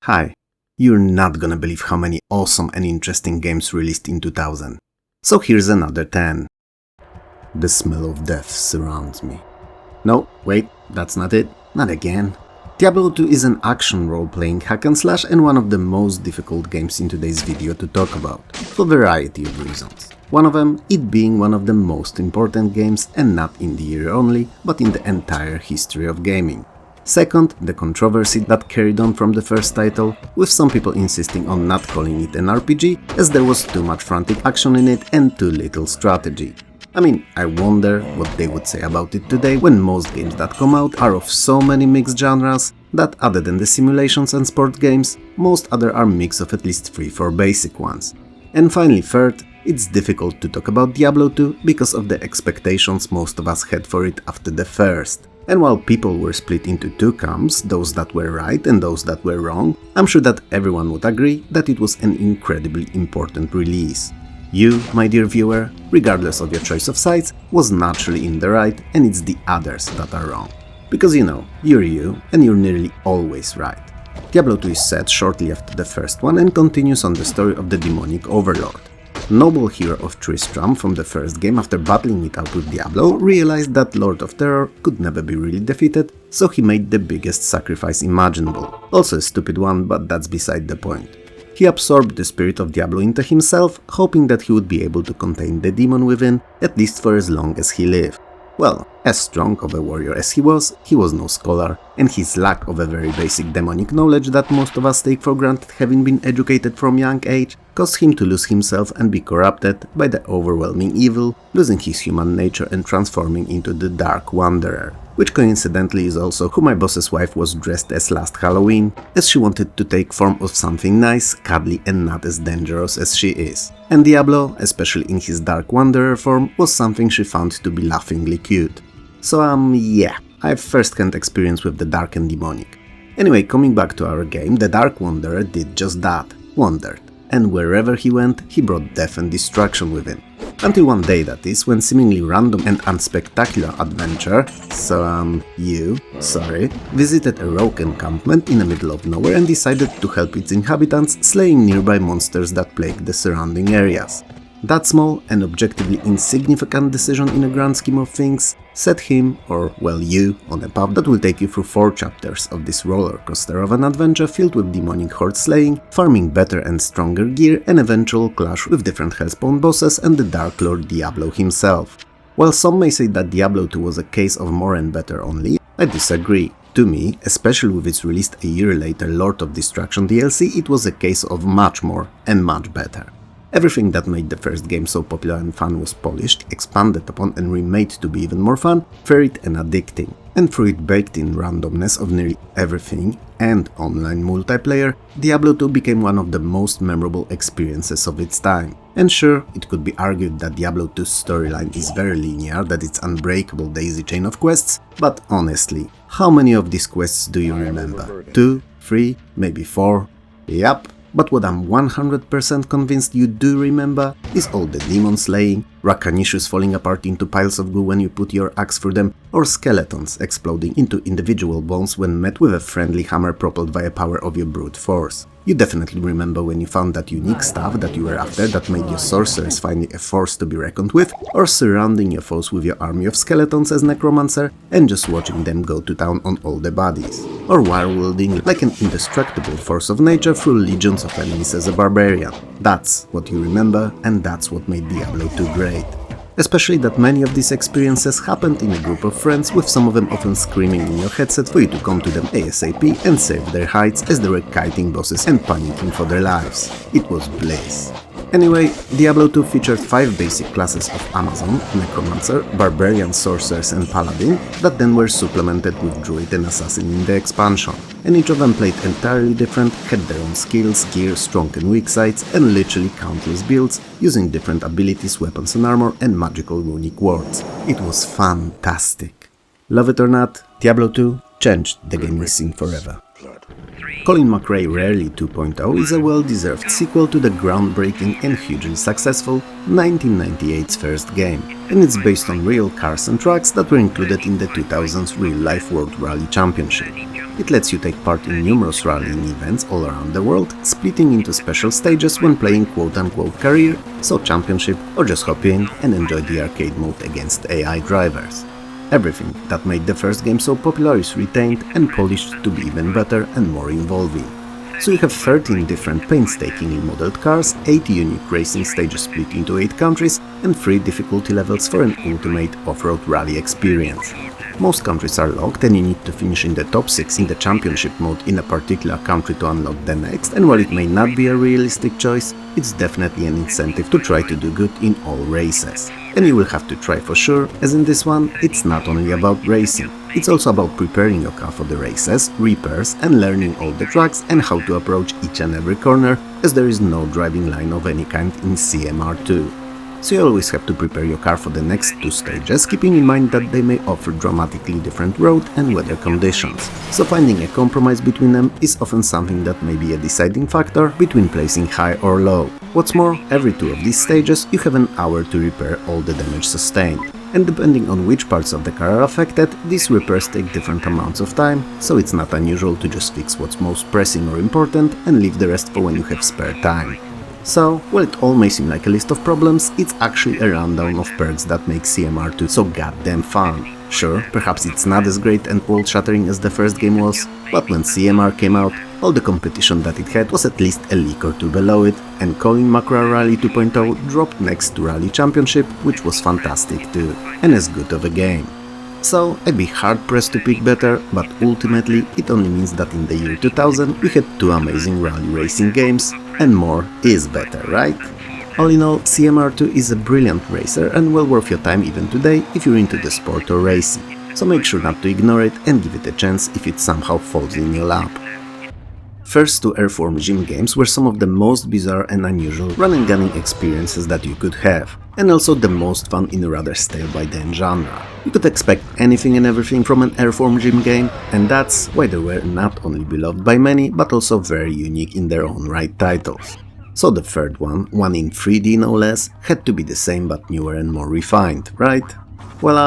Hi, you're not gonna believe how many awesome and interesting games released in 2000. So here's another 10. The smell of death surrounds me. No, wait, that's not it. Not again. Diablo 2 is an action role-playing hack and slash and one of the most difficult games in today's video to talk about, for a variety of reasons. One of them, it being one of the most important games, and not in the year only, but in the entire history of gaming. Second, the controversy that carried on from the first title, with some people insisting on not calling it an RPG, as there was too much frantic action in it and too little strategy. I mean, I wonder what they would say about it today, when most games that come out are of so many mixed genres that, other than the simulations and sport games, most other are mix of at least 3-4 basic ones. And finally, third, it's difficult to talk about Diablo 2 because of the expectations most of us had for it after the first. And while people were split into two camps, those that were right and those that were wrong, I'm sure that everyone would agree that it was an incredibly important release. You, my dear viewer, regardless of your choice of sides, was naturally in the right, and it's the others that are wrong. Because you know, you're you, and you're nearly always right. Diablo 2 is set shortly after the first one and continues on the story of the demonic overlord. Noble hero of Tristram from the first game, after battling it out with Diablo, realized that Lord of Terror could never be really defeated, so he made the biggest sacrifice imaginable. Also a stupid one, but that's beside the point. He absorbed the spirit of Diablo into himself, hoping that he would be able to contain the demon within, at least for as long as he lived. Well, as strong of a warrior as he was no scholar, and his lack of a very basic demonic knowledge that most of us take for granted, having been educated from young age, caused him to lose himself and be corrupted by the overwhelming evil, losing his human nature and transforming into the Dark Wanderer, which coincidentally is also who my boss's wife was dressed as last Halloween, as she wanted to take form of something nice, cuddly and not as dangerous as she is. And Diablo, especially in his Dark Wanderer form, was something she found to be laughingly cute. So yeah, I have first-hand experience with the dark and demonic. Anyway, coming back to our game, the Dark Wanderer did just that, wandered. And wherever he went, he brought death and destruction with him. Until one day, that is, when seemingly random and unspectacular adventure, visited a rogue encampment in the middle of nowhere and decided to help its inhabitants, slaying nearby monsters that plagued the surrounding areas. That small and objectively insignificant decision in a grand scheme of things set him, or well you, on a path that will take you through 4 chapters of this roller coaster of an adventure filled with demonic horde slaying, farming better and stronger gear, and eventual clash with different hellspawn bosses and the Dark Lord Diablo himself. While some may say that Diablo 2 was a case of more and better only, I disagree. To me, especially with its released a year later Lord of Destruction DLC, it was a case of much more and much better. Everything that made the first game so popular and fun was polished, expanded upon and remade to be even more fun, varied and addicting. And through its baked-in randomness of nearly everything and online multiplayer, Diablo 2 became one of the most memorable experiences of its time. And sure, it could be argued that Diablo 2's storyline is very linear, that it's unbreakable daisy chain of quests, but honestly, how many of these quests do you remember? 2, 3, maybe 4? Yup. But what I'm 100% convinced you do remember is all the demon slaying, Rackanishus falling apart into piles of goo when you put your axe through them, or skeletons exploding into individual bones when met with a friendly hammer propelled by the power of your brute force. You definitely remember when you found that unique stuff that you were after that made your sorceress finally a force to be reckoned with, or surrounding your foes with your army of skeletons as necromancer and just watching them go to town on all the bodies. Or warwielding like an indestructible force of nature through legions of enemies as a barbarian. That's what you remember, and that's what made Diablo 2 great. Especially that many of these experiences happened in a group of friends, with some of them often screaming in your headset for you to come to them ASAP and save their hides as they were kiting bosses and panicking for their lives. It was bliss. Anyway, Diablo 2 featured 5 basic classes of Amazon, Necromancer, Barbarian, Sorceress and Paladin that then were supplemented with Druid and Assassin in the expansion. And each of them played entirely different, had their own skills, gear, strong and weak sides, and literally countless builds, using different abilities, weapons and armor, and magical runic words. It was fantastic. Love it or not, Diablo 2 changed the gaming scene forever. Colin McRae Rarely 2.0 is a well-deserved sequel to the groundbreaking and hugely successful 1998's first game, and it's based on real cars and trucks that were included in the 2000's real-life World Rally Championship. It lets you take part in numerous rallying events all around the world, splitting into special stages when playing quote-unquote career, so championship, or just hop in and enjoy the arcade mode against AI drivers. Everything that made the first game so popular is retained and polished to be even better and more involving. So you have 13 different painstakingly modeled cars, 80 unique racing stages split into 8 countries, and 3 difficulty levels for an ultimate off-road rally experience. Most countries are locked and you need to finish in the top 6 in the championship mode in a particular country to unlock the next, and while it may not be a realistic choice, it's definitely an incentive to try to do good in all races. And you will have to try for sure, as in this one, it's not only about racing, it's also about preparing your car for the races, repairs, and learning all the tracks and how to approach each and every corner, as there is no driving line of any kind in CMR2. So you always have to prepare your car for the next 2 stages, keeping in mind that they may offer dramatically different road and weather conditions. So finding a compromise between them is often something that may be a deciding factor between placing high or low. What's more, every 2 of these stages you have an hour to repair all the damage sustained. And depending on which parts of the car are affected, these repairs take different amounts of time, so it's not unusual to just fix what's most pressing or important and leave the rest for when you have spare time. So, while it all may seem like a list of problems, it's actually a rundown of perks that make CMR2 so goddamn fun. Sure, perhaps it's not as great and world-shattering as the first game was, but when CMR came out, all the competition that it had was at least a league or 2 below it, and Colin McRae Rally 2.0 dropped next to Rally Championship, which was fantastic too, and as good of a game. So, I'd be hard-pressed to pick better, but ultimately it only means that in the year 2000 we had 2 amazing rally racing games, and more is better, right? All in all, CMR2 is a brilliant racer and well worth your time even today if you're into the sport or racing, so make sure not to ignore it and give it a chance if it somehow falls in your lap. First 2 Earthworm Jim games were some of the most bizarre and unusual run-and-gunning experiences that you could have, and also the most fun in a rather stale-by-then genre. You could expect anything and everything from an Earthworm Jim game, and that's why they were not only beloved by many, but also very unique in their own right titles. So the third one in 3D no less, had to be the same but newer and more refined, right? Well,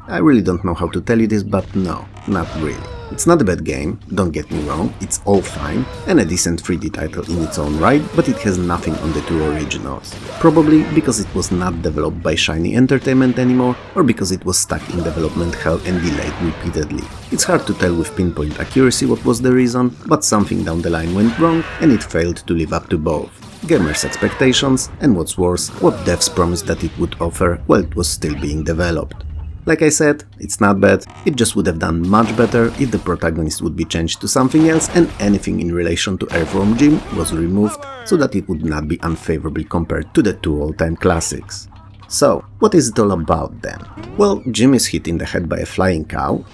I really don't know how to tell you this, but no, not really. It's not a bad game, don't get me wrong, it's all fine, and a decent 3D title in its own right, but it has nothing on the 2 originals. Probably because it was not developed by Shiny Entertainment anymore, or because it was stuck in development hell and delayed repeatedly. It's hard to tell with pinpoint accuracy what was the reason, but something down the line went wrong and it failed to live up to both gamers' expectations and, what's worse, what devs promised that it would offer while it was still being developed. Like I said, it's not bad, it just would have done much better if the protagonist would be changed to something else and anything in relation to Earthworm Jim was removed so that it would not be unfavorably compared to the 2 all-time classics. So, what is it all about then? Well, Jim is hit in the head by a flying cow,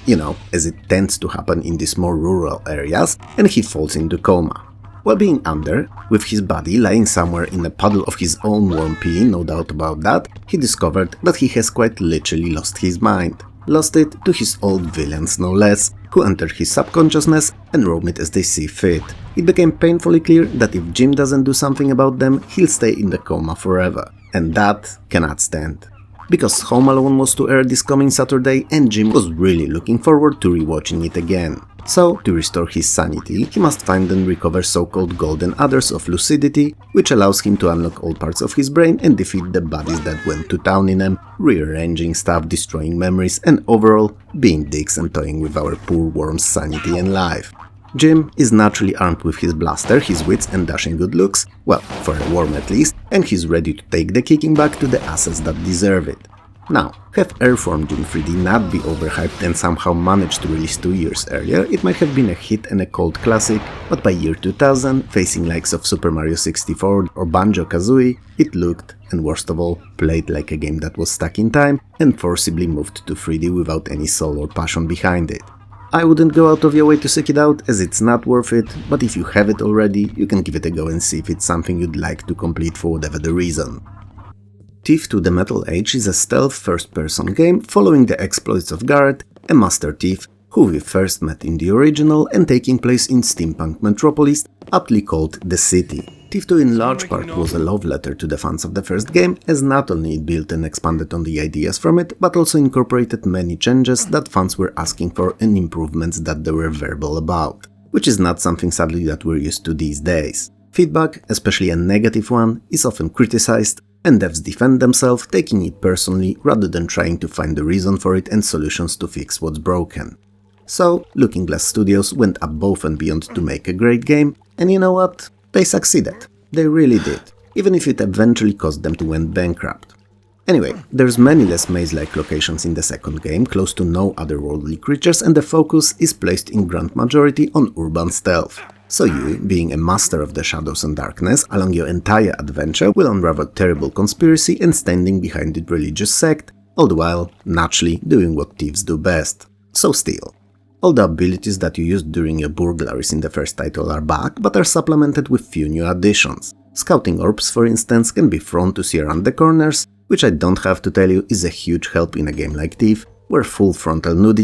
as it tends to happen in these more rural areas, and he falls into coma. While being under, with his body lying somewhere in a puddle of his own warm pee, no doubt about that, he discovered that he has quite literally lost his mind. Lost it to his old villains no less, who entered his subconsciousness and roam it as they see fit. It became painfully clear that if Jim doesn't do something about them, he'll stay in the coma forever. And that cannot stand. Because Home Alone was to air this coming Saturday and Jim was really looking forward to rewatching it again. So, to restore his sanity, he must find and recover so-called golden adders of lucidity, which allows him to unlock all parts of his brain and defeat the bodies that went to town in him, rearranging stuff, destroying memories, and overall being dicks and toying with our poor worm's sanity and life. Jim is naturally armed with his blaster, his wits and dashing good looks, well, for a worm at least, and he's ready to take the kicking back to the asses that deserve it. Now, have Earthworm Jim 3D not be overhyped and somehow managed to release 2 years earlier, it might have been a hit and a cult classic, but by year 2000, facing likes of Super Mario 64 or Banjo-Kazooie, it looked, and worst of all, played like a game that was stuck in time and forcibly moved to 3D without any soul or passion behind it. I wouldn't go out of your way to seek it out, as it's not worth it, but if you have it already, you can give it a go and see if it's something you'd like to complete for whatever the reason. Thief to the Metal Age is a stealth first-person game following the exploits of Garrett, a master thief who we first met in the original and taking place in steampunk metropolis, aptly called The City. Thief 2 in large part was a love letter to the fans of the first game, as not only it built and expanded on the ideas from it, but also incorporated many changes that fans were asking for and improvements that they were verbal about, which is not something sadly that we're used to these days. Feedback, especially a negative one, is often criticized, and devs defend themselves, taking it personally rather than trying to find the reason for it and solutions to fix what's broken. So, Looking Glass Studios went above and beyond to make a great game, and you know what? They succeeded. They really did, even if it eventually caused them to went bankrupt. Anyway, there's many less maze-like locations in the second game, close to no otherworldly creatures, and the focus is placed in grand majority on urban stealth. So you, being a master of the shadows and darkness, along your entire adventure will unravel terrible conspiracy and standing behind the religious sect, all the while, naturally, doing what thieves do best. So steal. All the abilities that you used during your burglaries in the first title are back, but are supplemented with few new additions. Scouting orbs, for instance, can be thrown to see around the corners, which I don't have to tell you is a huge help in a game like Thief, where full frontal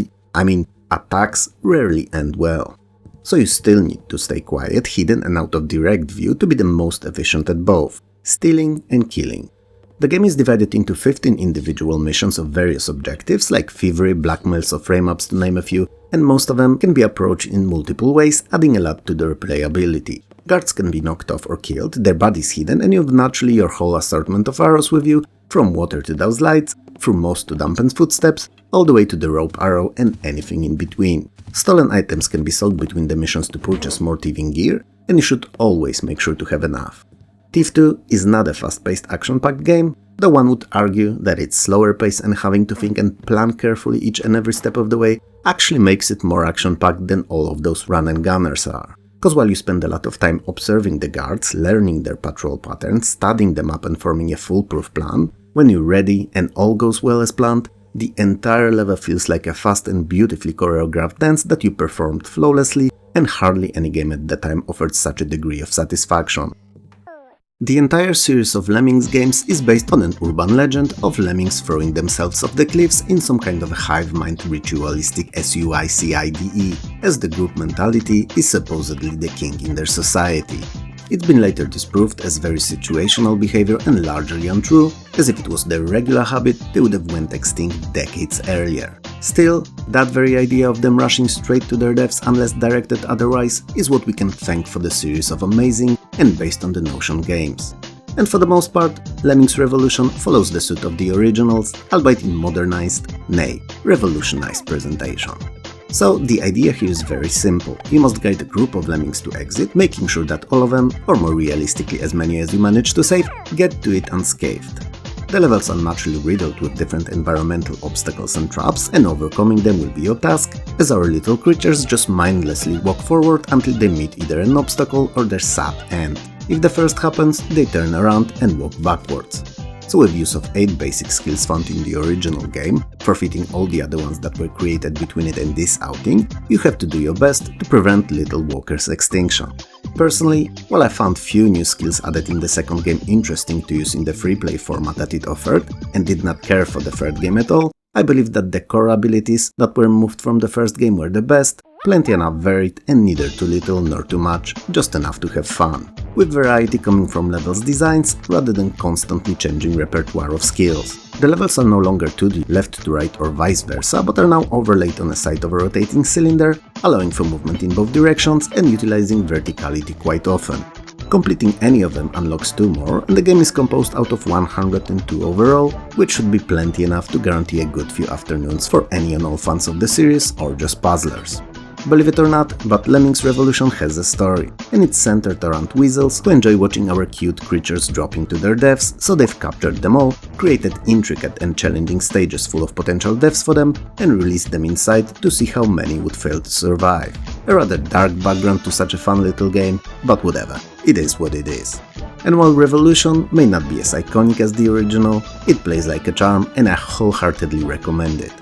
attacks rarely end well. So you still need to stay quiet, hidden and out of direct view to be the most efficient at both, stealing and killing. The game is divided into 15 individual missions of various objectives, like thievery, blackmails or frame-ups to name a few, and most of them can be approached in multiple ways, adding a lot to the replayability. Guards can be knocked off or killed, their bodies hidden, and you have naturally your whole assortment of arrows with you, from water to douse lights, through moss to dampen footsteps, all the way to the rope arrow and anything in between. Stolen items can be sold between the missions to purchase more thieving gear, and you should always make sure to have enough. Thief 2 is not a fast-paced action-packed game, though one would argue that its slower pace and having to think and plan carefully each and every step of the way actually makes it more action-packed than all of those run-and-gunners are. Cause while you spend a lot of time observing the guards, learning their patrol patterns, studying the map and forming a foolproof plan, when you're ready and all goes well as planned, the entire level feels like a fast and beautifully choreographed dance that you performed flawlessly, and hardly any game at the time offered such a degree of satisfaction. The entire series of Lemmings games is based on an urban legend of lemmings throwing themselves off the cliffs in some kind of a hive-mind ritualistic suicide, as the group mentality is supposedly the king in their society. It's been later disproved as very situational behavior and largely untrue, as if it was their regular habit, they would have went extinct decades earlier. Still, that very idea of them rushing straight to their deaths unless directed otherwise is what we can thank for the series of amazing and based on the Notion games. And for the most part, Lemmings Revolution follows the suit of the originals, albeit in modernized, nay, revolutionized presentation. So the idea here is very simple. You must guide a group of lemmings to exit, making sure that all of them, or more realistically as many as you manage to save, get to it unscathed. The levels are naturally riddled with different environmental obstacles and traps, and overcoming them will be your task, as our little creatures just mindlessly walk forward until they meet either an obstacle or their sad end. If the first happens, they turn around and walk backwards. So with use of 8 basic skills found in the original game, forfeiting all the other ones that were created between it and this outing, you have to do your best to prevent Little Walker's extinction. Personally, while I found few new skills added in the second game interesting to use in the free play format that it offered, and did not care for the third game at all, I believe that the core abilities that were moved from the first game were the best, plenty enough varied and neither too little nor too much, just enough to have fun, with variety coming from levels designs rather than constantly changing repertoire of skills. The levels are no longer 2D left to right or vice versa, but are now overlaid on the side of a rotating cylinder, allowing for movement in both directions and utilizing verticality quite often. Completing any of them unlocks 2 more, and the game is composed out of 102 overall, which should be plenty enough to guarantee a good few afternoons for any and all fans of the series or just puzzlers. Believe it or not, but Lemmings Revolution has a story, and it's centered around weasels who enjoy watching our cute creatures dropping to their deaths, so they've captured them all, created intricate and challenging stages full of potential deaths for them, and released them inside to see how many would fail to survive. A rather dark background to such a fun little game, but whatever, it is what it is. And while Revolution may not be as iconic as the original, it plays like a charm and I wholeheartedly recommend it.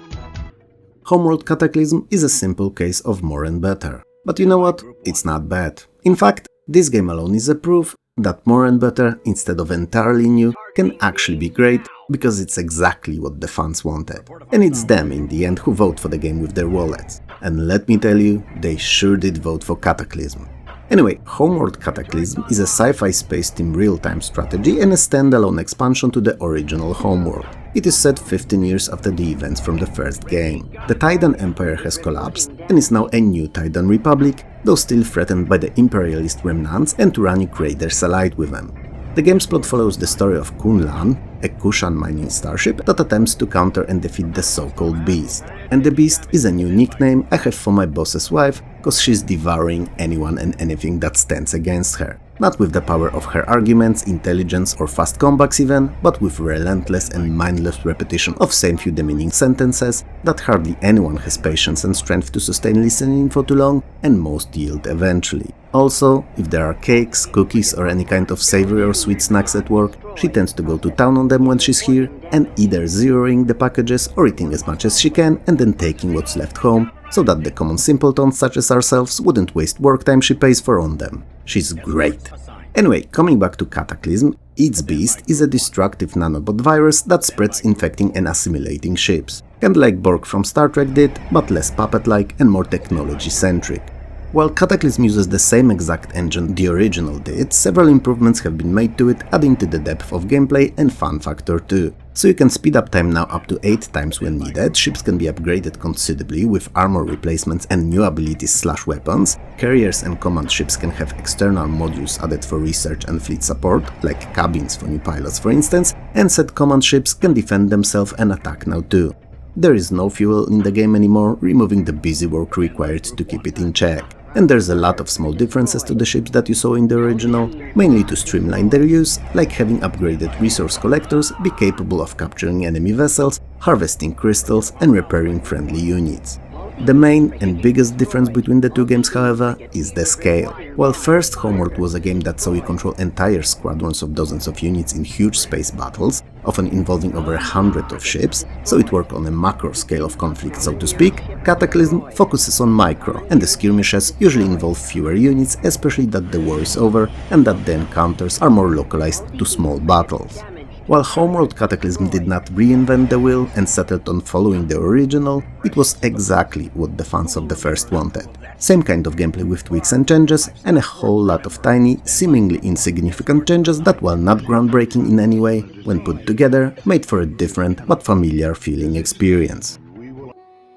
Homeworld Cataclysm is a simple case of more and better. But you know what? It's not bad. In fact, this game alone is a proof that more and better, instead of entirely new, can actually be great, because it's exactly what the fans wanted. And it's them in the end who vote for the game with their wallets. And let me tell you, they sure did vote for Cataclysm. Anyway, Homeworld Cataclysm is a sci-fi space team real-time strategy and a standalone expansion to the original Homeworld. It is set 15 years after the events from the first game. The Titan Empire has collapsed and is now a new Titan Republic, though still threatened by the imperialist remnants and tyrannic raiders allied with them. The game's plot follows the story of Kunlan, a Kushan mining starship that attempts to counter and defeat the so-called Beast. And the Beast is a new nickname I have for my boss's wife, cause she's devouring anyone and anything that stands against her. Not with the power of her arguments, intelligence or fast comebacks even, but with relentless and mindless repetition of same few demeaning sentences that hardly anyone has patience and strength to sustain listening for too long, and most yield eventually. Also, if there are cakes, cookies or any kind of savory or sweet snacks at work, she tends to go to town on them when she's here, and either zeroing the packages or eating as much as she can and then taking what's left home, so that the common simpletons such as ourselves wouldn't waste work time she pays for on them. She's great. Anyway, coming back to Cataclysm, its beast is a destructive nanobot virus that spreads infecting and assimilating ships. Kinda like Borg from Star Trek did, but less puppet-like and more technology-centric. While Cataclysm uses the same exact engine the original did, several improvements have been made to it, adding to the depth of gameplay and fun factor too. So you can speed up time now up to 8 times when needed, ships can be upgraded considerably with armor replacements and new abilities/weapons, carriers and command ships can have external modules added for research and fleet support, like cabins for new pilots for instance, and said command ships can defend themselves and attack now too. There is no fuel in the game anymore, removing the busy work required to keep it in check. And there's a lot of small differences to the ships that you saw in the original, mainly to streamline their use, like having upgraded resource collectors be capable of capturing enemy vessels, harvesting crystals and repairing friendly units. The main and biggest difference between the two games, however, is the scale. While first Homeworld was a game that saw you control entire squadrons of dozens of units in huge space battles, often involving over 100 of ships, so it worked on a macro scale of conflict so to speak, Cataclysm focuses on micro, and the skirmishes usually involve fewer units, especially that the war is over and that the encounters are more localized to small battles. While Homeworld Cataclysm did not reinvent the wheel and settled on following the original, it was exactly what the fans of the first wanted. Same kind of gameplay with tweaks and changes, and a whole lot of tiny, seemingly insignificant changes that, while not groundbreaking in any way, when put together, made for a different but familiar feeling experience.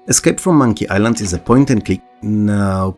Escape from Monkey Island is a point-and-click... No,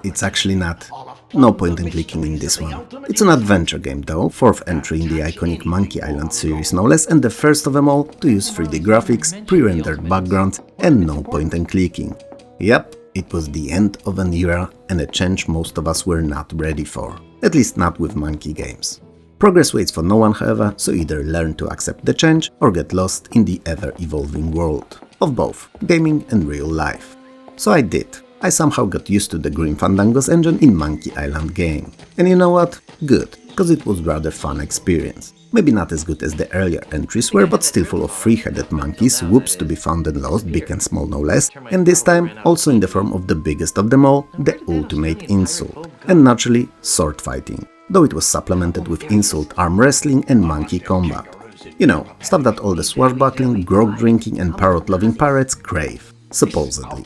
it's actually not. No point in clicking in this one. It's an adventure game though, 4th entry in the iconic Monkey Island series no less, and the first of them all to use 3D graphics, pre-rendered backgrounds and no point in clicking. Yep, it was the end of an era and a change most of us were not ready for. At least not with monkey games. Progress waits for no one however, so either learn to accept the change or get lost in the ever-evolving world of both gaming and real life. So I did. I somehow got used to the Grim Fandango's engine in Monkey Island game. And you know what? Good, cause it was rather fun experience. Maybe not as good as the earlier entries were, but still full of three-headed monkeys, whoops to be found and lost, big and small no less, and this time also in the form of the biggest of them all, the ultimate insult. And naturally, sword fighting, though it was supplemented with insult arm wrestling and monkey combat. You know, stuff that all the swashbuckling, grog-drinking and parrot-loving pirates crave, supposedly.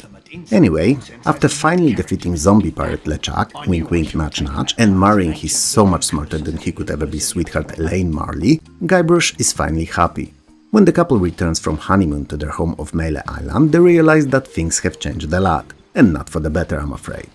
Anyway, after finally defeating zombie pirate LeChuck, wink wink nudge nudge, and marrying his so much smarter than he could ever be sweetheart Elaine Marley, Guybrush is finally happy. When the couple returns from honeymoon to their home of Melee Island, they realize that things have changed a lot, and not for the better I'm afraid.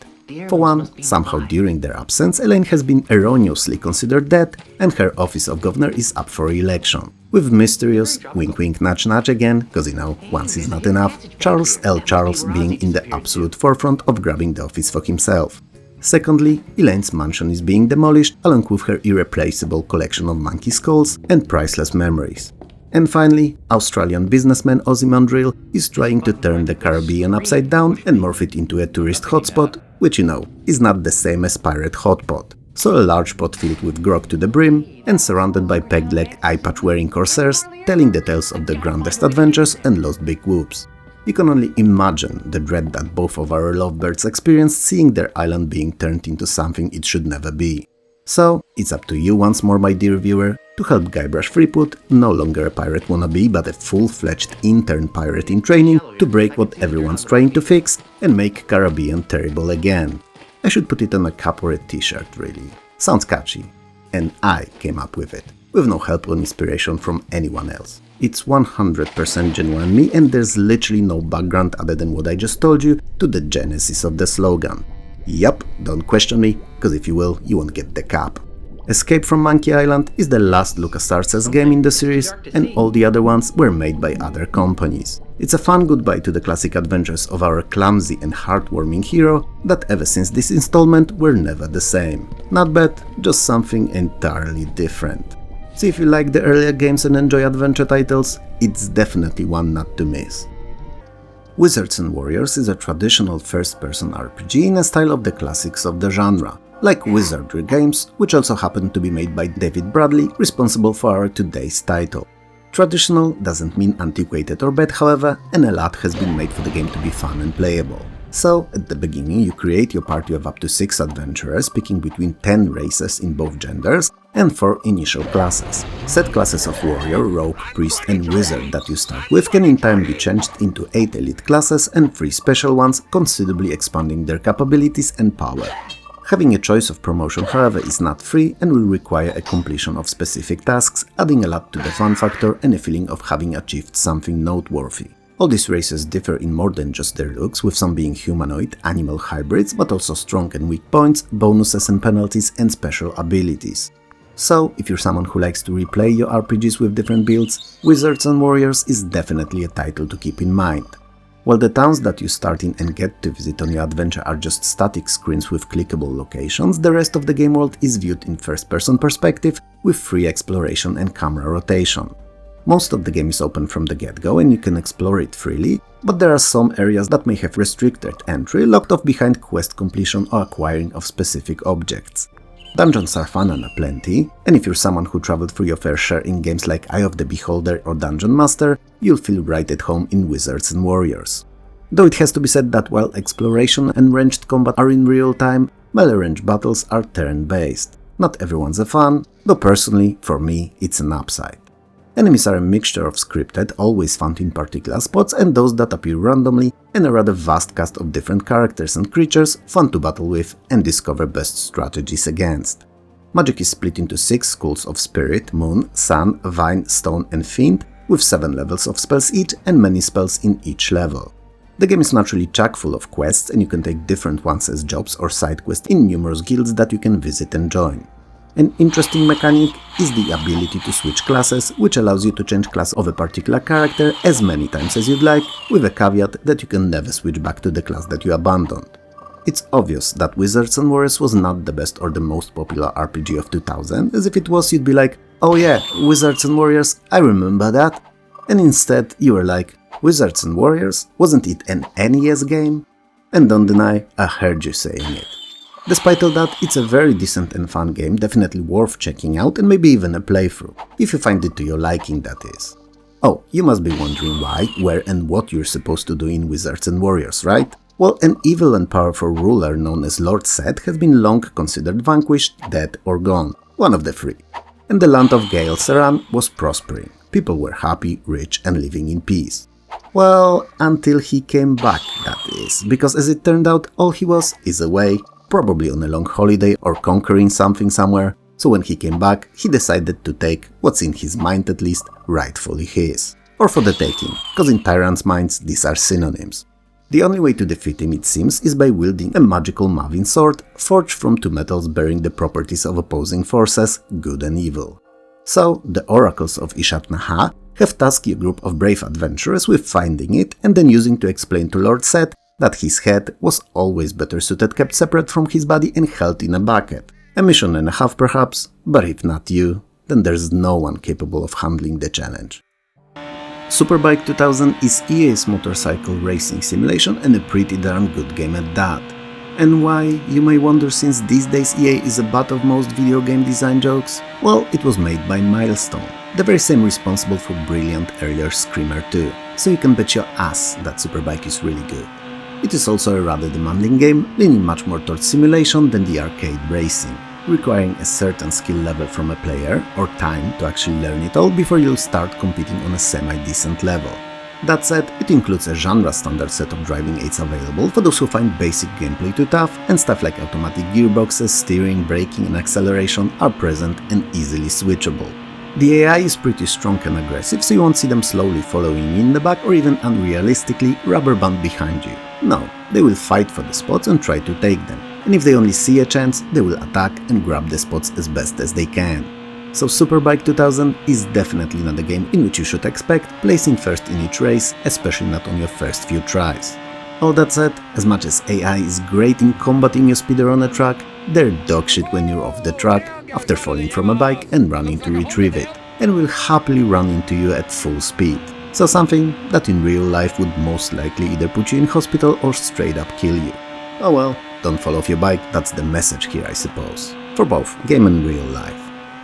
For one, somehow during their absence, Elaine has been erroneously considered dead and her office of governor is up for election. With mysterious, wink wink nudge nudge again, cause you know, once is not enough, Charles L. Charles being in the absolute forefront of grabbing the office for himself. Secondly, Elaine's mansion is being demolished along with her irreplaceable collection of monkey skulls and priceless memories. And finally, Australian businessman Ozymandias is trying to turn the Caribbean upside down and morph it into a tourist hotspot, which you know, is not the same as pirate hotpot. So a large pot filled with grog to the brim and surrounded by peg-leg eye-patch-wearing corsairs telling the tales of the grandest adventures and lost big whoops. You can only imagine the dread that both of our lovebirds experienced seeing their island being turned into something it should never be. So, it's up to you once more, my dear viewer, to help Guybrush Threepwood, no longer a pirate wannabe but a full-fledged intern pirate in training, to break what everyone's trying to fix and make Caribbean terrible again. I should put it on a cap or a t-shirt, really. Sounds catchy. And I came up with it, with no help or inspiration from anyone else. It's 100% genuine me, and there's literally no background other than what I just told you to the genesis of the slogan. Yup, don't question me, cause if you will, you won't get the cap. Escape from Monkey Island is the last LucasArts game in the series, and all the other ones were made by other companies. It's a fun goodbye to the classic adventures of our clumsy and heartwarming hero that ever since this installment were never the same. Not bad, just something entirely different. So if you like the earlier games and enjoy adventure titles, it's definitely one not to miss. Wizards and Warriors is a traditional first-person RPG in a style of the classics of the genre, like Wizardry games, which also happen to be made by David Bradley, responsible for our today's title. Traditional doesn't mean antiquated or bad, however, and a lot has been made for the game to be fun and playable. So, at the beginning you create your party of up to 6 adventurers, picking between 10 races in both genders, and 4 initial classes. Set classes of warrior, rogue, priest and wizard that you start with can in time be changed into 8 elite classes and 3 special ones, considerably expanding their capabilities and power. Having a choice of promotion, however, is not free and will require a completion of specific tasks, adding a lot to the fun factor and a feeling of having achieved something noteworthy. All these races differ in more than just their looks, with some being humanoid, animal hybrids, but also strong and weak points, bonuses and penalties, and special abilities. So, if you're someone who likes to replay your RPGs with different builds, Wizards and Warriors is definitely a title to keep in mind. While the towns that you start in and get to visit on your adventure are just static screens with clickable locations, the rest of the game world is viewed in first-person perspective with free exploration and camera rotation. Most of the game is open from the get-go and you can explore it freely, but there are some areas that may have restricted entry, locked off behind quest completion or acquiring of specific objects. Dungeons are fun and aplenty, and if you're someone who traveled through your fair share in games like Eye of the Beholder or Dungeon Master, you'll feel right at home in Wizards and Warriors. Though it has to be said that while exploration and ranged combat are in real time, melee range battles are turn-based. Not everyone's a fan, though personally, for me, it's an upside. Enemies are a mixture of scripted, always found in particular spots, and those that appear randomly, and a rather vast cast of different characters and creatures, fun to battle with and discover best strategies against. Magic is split into 6 schools of Spirit, Moon, Sun, Vine, Stone and Fiend, with 7 levels of spells each and many spells in each level. The game is naturally chock full of quests, and you can take different ones as jobs or side quests in numerous guilds that you can visit and join. An interesting mechanic is the ability to switch classes, which allows you to change class of a particular character as many times as you'd like, with a caveat that you can never switch back to the class that you abandoned. It's obvious that Wizards and Warriors was not the best or the most popular RPG of 2000, as if it was you'd be like, oh yeah, Wizards and Warriors, I remember that, and instead you were like, Wizards and Warriors, wasn't it an NES game? And don't deny, I heard you saying it. Despite all that, it's a very decent and fun game, definitely worth checking out and maybe even a playthrough, if you find it to your liking, that is. Oh, you must be wondering why, where and what you're supposed to do in Wizards and Warriors, right? Well, an evil and powerful ruler known as Lord Set has been long considered vanquished, dead or gone, one of the 3. And the land of Gale Saran was prospering. People were happy, rich and living in peace. Well, until he came back, that is, because as it turned out, all he was is away, probably on a long holiday or conquering something somewhere, so when he came back, he decided to take what's in his mind at least rightfully his. Or for the taking, cause in tyrants' minds these are synonyms. The only way to defeat him, it seems, is by wielding a magical Mavin sword, forged from 2 metals bearing the properties of opposing forces, good and evil. So, the oracles of Ishat Naha have tasked a group of brave adventurers with finding it and then using to explain to Lord Set that his head was always better suited kept separate from his body and held in a bucket. A mission and a half perhaps, but if not you, then there's no one capable of handling the challenge. Superbike 2000 is EA's motorcycle racing simulation and a pretty darn good game at that. And why, you may wonder, since these days EA is a butt of most video game design jokes? Well, it was made by Milestone, the very same responsible for brilliant earlier Screamer 2, so you can bet your ass that Superbike is really good. It is also a rather demanding game, leaning much more towards simulation than the arcade racing, requiring a certain skill level from a player, or time to actually learn it all before you'll start competing on a semi-decent level. That said, it includes a genre-standard set of driving aids available for those who find basic gameplay too tough, and stuff like automatic gearboxes, steering, braking and acceleration are present and easily switchable. The AI is pretty strong and aggressive, so you won't see them slowly following you in the back or even unrealistically rubber band behind you. No, they will fight for the spots and try to take them, and if they only see a chance, they will attack and grab the spots as best as they can. So Superbike 2000 is definitely not a game in which you should expect placing first in each race, especially not on your first few tries. All that said, as much as AI is great in combating your speeder on a track, they're dogshit when you're off the track after falling from a bike and running to retrieve it, and will happily run into you at full speed. So something that in real life would most likely either put you in hospital or straight up kill you. Oh well, don't fall off your bike, that's the message here I suppose. For both game and real life.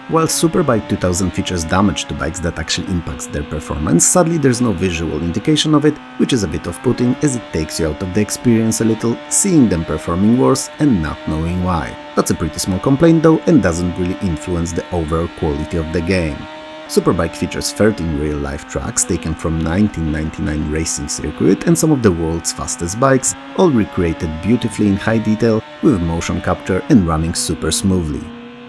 While Superbike 2000 features damage to bikes that actually impacts their performance, sadly there's no visual indication of it, which is a bit off-putting as it takes you out of the experience a little, seeing them performing worse and not knowing why. That's a pretty small complaint though, and doesn't really influence the overall quality of the game. Superbike features 13 real-life tracks taken from 1999 racing circuit and some of the world's fastest bikes, all recreated beautifully in high detail with motion capture and running super smoothly.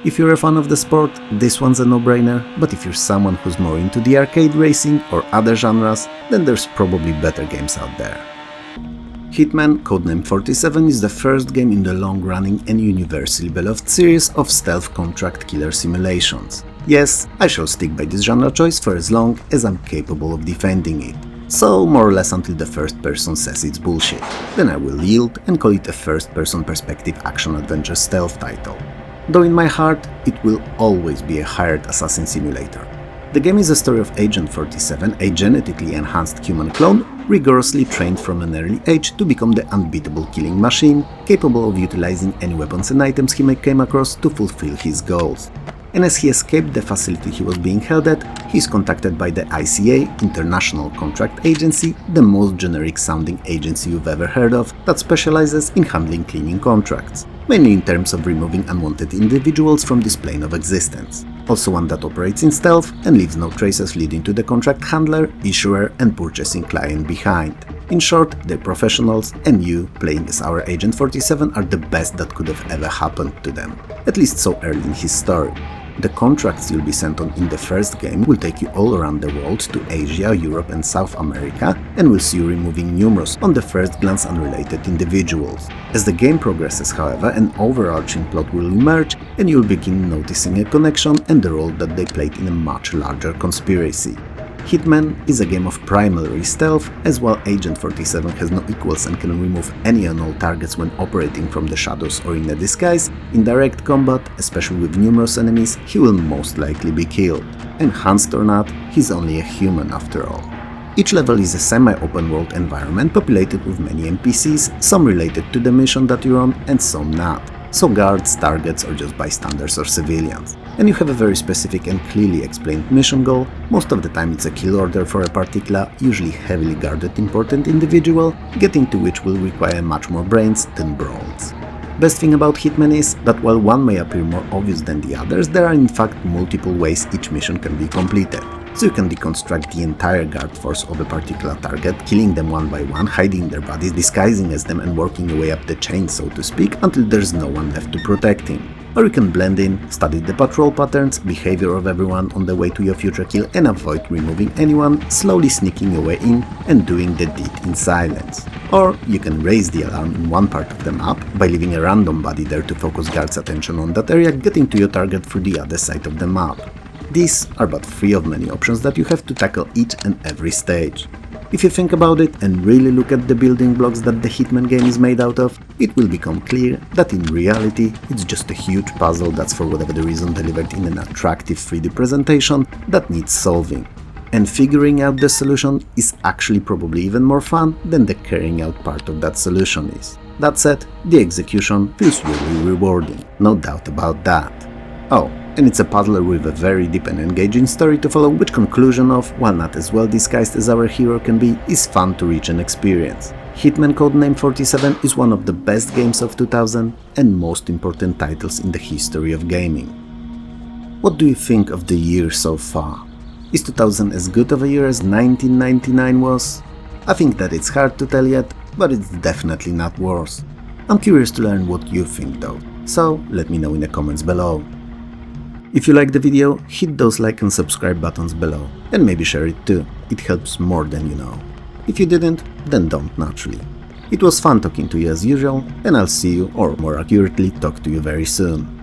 If you're a fan of the sport, this one's a no-brainer, but if you're someone who's more into the arcade racing or other genres, then there's probably better games out there. Hitman Codename 47 is the first game in the long-running and universally beloved series of stealth contract killer simulations. Yes, I shall stick by this genre choice for as long as I'm capable of defending it. So more or less until the first person says it's bullshit. Then I will yield and call it a first-person perspective action-adventure stealth title. Though in my heart, it will always be a hired assassin simulator. The game is a story of Agent 47, a genetically enhanced human clone, rigorously trained from an early age to become the unbeatable killing machine, capable of utilizing any weapons and items he may come across to fulfill his goals. And as he escaped the facility he was being held at, he is contacted by the ICA, International Contract Agency, the most generic sounding agency you've ever heard of, that specializes in handling cleaning contracts, mainly in terms of removing unwanted individuals from this plane of existence. Also one that operates in stealth and leaves no traces leading to the contract handler, issuer and purchasing client behind. In short, they're professionals, and you, playing as our Agent 47, are the best that could have ever happened to them, at least so early in his story. The contracts you'll be sent on in the first game will take you all around the world to Asia, Europe and South America, and will see you removing numerous, on the first glance unrelated individuals. As the game progresses, however, an overarching plot will emerge, and you'll begin noticing a connection and the role that they played in a much larger conspiracy. Hitman is a game of primary stealth, as while Agent 47 has no equals and can remove any and all targets when operating from the shadows or in a disguise. In direct combat, especially with numerous enemies, he will most likely be killed. Enhanced or not, he's only a human after all. Each level is a semi-open world environment populated with many NPCs, some related to the mission that you're on and some not. So guards, targets or just bystanders or civilians. And you have a very specific and clearly explained mission goal. Most of the time it's a kill order for a particular, usually heavily guarded important individual, getting to which will require much more brains than brawls. Best thing about Hitman is that while one may appear more obvious than the others, there are in fact multiple ways each mission can be completed. So you can deconstruct the entire guard force of a particular target, killing them one by one, hiding their bodies, disguising as them and working your way up the chain, so to speak, until there's no one left to protect him. Or you can blend in, study the patrol patterns, behavior of everyone on the way to your future kill and avoid removing anyone, slowly sneaking your way in and doing the deed in silence. Or you can raise the alarm in one part of the map by leaving a random body there to focus guards' attention on that area, getting to your target through the other side of the map. These are but 3 of many options that you have to tackle each and every stage. If you think about it and really look at the building blocks that the Hitman game is made out of, it will become clear that in reality it's just a huge puzzle that's for whatever the reason delivered in an attractive 3D presentation that needs solving. And figuring out the solution is actually probably even more fun than the carrying out part of that solution is. That said, the execution feels really rewarding, no doubt about that. Oh, and it's a puzzler with a very deep and engaging story to follow, which conclusion of, while not as well disguised as our hero can be, is fun to reach and experience. Hitman Codename 47 is one of the best games of 2000 and most important titles in the history of gaming. What do you think of the year so far? Is 2000 as good of a year as 1999 was? I think that it's hard to tell yet, but it's definitely not worse. I'm curious to learn what you think though, so let me know in the comments below. If you liked the video, hit those like and subscribe buttons below, and maybe share it too, it helps more than you know. If you didn't, then don't naturally. It was fun talking to you as usual, and I'll see you, or more accurately, talk to you very soon.